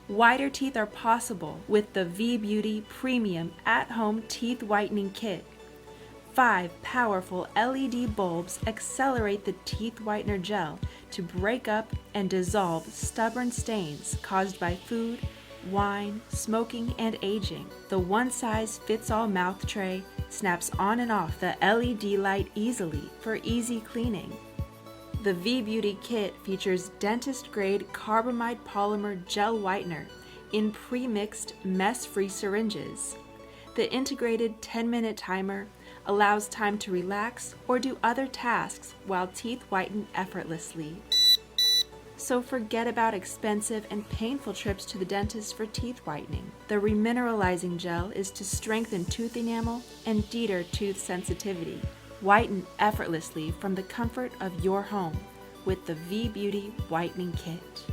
Whiter teeth are possible with the VieBeauti Premium At-Home Teeth Whitening Kit. 5 powerful LED bulbs accelerate the teeth whitener gel to break up and dissolve stubborn stains caused by food, wine, smoking, and aging. The one-size-fits-all mouth tray snaps on and off the LED light easily for easy cleaning. The VieBeauti kit features dentist-grade carbamide polymer gel whitener in pre-mixed mess-free syringes. The integrated 10-minute timer allows time to relax or do other tasks while teeth whiten effortlessly. So forget about expensive and painful trips to the dentist for teeth whitening. The remineralizing gel is to strengthen tooth enamel and deter tooth sensitivity. Whiten effortlessly from the comfort of your home with the VieBeauti Whitening Kit.